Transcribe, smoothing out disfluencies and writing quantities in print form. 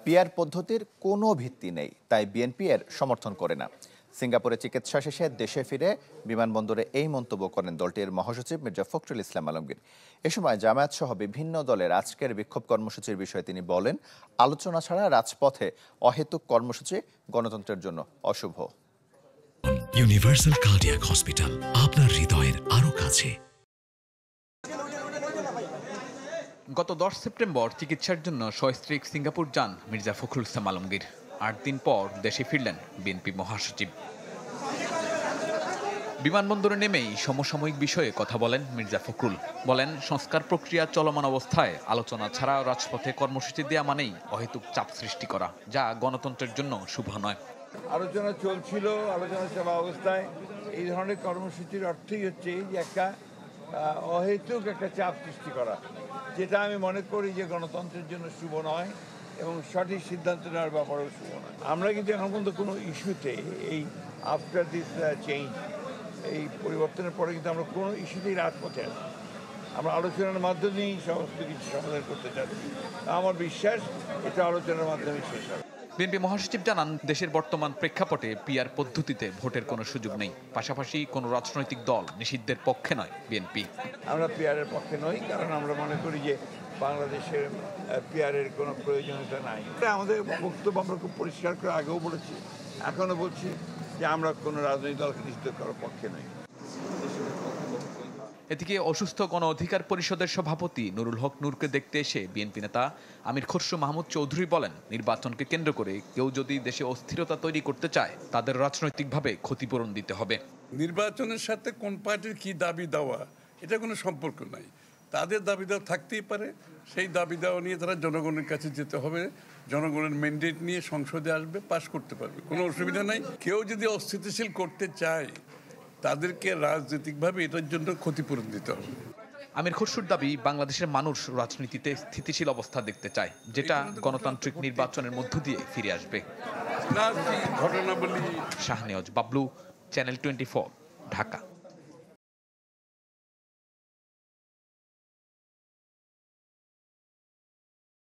PR পদ্ধতির কোনো ভিত্তি নেই, তাই বিএনপি এর সমর্থন করে না। সিঙ্গাপুরে চিকিৎসা শেষে দেশে ফিরে বিমানবন্দরে এই মন্তব্য করেন দলটির মহাসচিব মির্জা ফখরুল ইসলাম আলমগীর। এ সময় জামায়াত সহ বিভিন্ন দলের আজকের বিক্ষোভ কর্মসূচির বিষয়ে তিনি বলেন, আলোচনা ছাড়া রাজপথে অহেতুক কর্মসূচি গণতন্ত্রের জন্য অশুভ। ইউনিভার্সাল কার্ডিয়াক হসপিটাল, আপনার হৃদয়ের আরো কাছে। গত 10 সেপ্টেম্বর চিকিৎসার জন্য সস্ত্রীক সিঙ্গাপুর যান মির্জা ফখরুল ইসলাম আলমগীর। 8 দিন পর দেশে ফিরলেন বিএনপি মহাসচিব। বিমানবন্দরে নেমেই সমসাময়িক বিষয়ে কথা বলেন মির্জা ফখরুল। বলেন, সংস্কার প্রক্রিয়া চলমান অবস্থায় আলোচনা ছাড়া রাজপথে কর্মসূচি দেয়া মানেই অহেতুক চাপ সৃষ্টি করা, যা গণতন্ত্রের জন্য শুভ নয়। আলোচনা চলছিল, আলোচনা চলা অবস্থায় এই ধরনের কর্মসূচির অর্থই হচ্ছে যে একটা অহেতুক একটা চাপ সৃষ্টি করা, যেটা আমি মনে করি যে গণতন্ত্রের জন্য শুভ নয় এবং সঠিক সিদ্ধান্ত নেওয়ার ব্যাপারেও শুভ নয়। আমরা কিন্তু এখন পর্যন্ত কোনো ইস্যুতে এই আফটার দিস চেঞ্জ, এই পরিবর্তনের পরে কিন্তু আমরা কোনো ইস্যুতেই রাজপথে আছি। আমরা আলোচনার মাধ্যমেই সমস্ত কিছু সমাধান করতে চাচ্ছি। আমার বিশ্বাস এটা আলোচনার মাধ্যমে শেষ হবে। বিএনপি মহাসচিব জানান, দেশের বর্তমান প্রেক্ষাপটে পিআর পদ্ধতিতে ভোটের কোনো সুযোগ নেই। পাশাপাশি কোনো রাজনৈতিক দল নিষিদ্ধের পক্ষে নয় বিএনপি। আমরা পিআরের পক্ষে নই, কারণ আমরা মনে করি যে বাংলাদেশের পিআরের কোনো প্রয়োজনীয়তা নাই। আমাদের বক্তব্য আমরা খুব পরিষ্কার করে আগেও বলেছি, এখনও বলছি যে আমরা কোনো রাজনৈতিক দলকে নিষিদ্ধ করার পক্ষে নই। এদিকে অসুস্থ গণ অধিকার পরিষদের সভাপতি নুরুল হক নূরকে দেখতে এসে বিএনপি নেতা আমির খসরু মাহমুদ চৌধুরী বলেন, নির্বাচনকে কেন্দ্র করে কেউ যদি দেশে অস্থিরতা তৈরি করতে চায়, তাদের রাজনৈতিকভাবে ক্ষতিপূরণ দিতে হবে। নির্বাচনের সাথে কোন পার্টির কি দাবি দেওয়া, এটা কোনো সম্পর্ক নাই। তাদের দাবি দেওয়া থাকতেই পারে, সেই দাবি দেওয়া নিয়ে তারা জনগণের কাছে যেতে হবে, জনগণের ম্যান্ডেট নিয়ে সংসদে আসবে, পাশ করতে পারবে, কোনো অসুবিধা নাই। কেউ যদি অস্থিতিশীল করতে চায়, তাদেরকে রাজনৈতিকভাবে এটার জন্য ক্ষতিপূরণ দিতে হবে। আমির খসরুর দাবি, বাংলাদেশের মানুষ রাজনীতিতে স্থিতিশীল অবস্থা দেখতে চায়, যেটা গণতান্ত্রিক নির্বাচনের মধ্য দিয়ে ফিরে আসবে। ঘটনাবলী। শাহনেওয়াজ বাবলু, চ্যানেল 24, ঢাকা।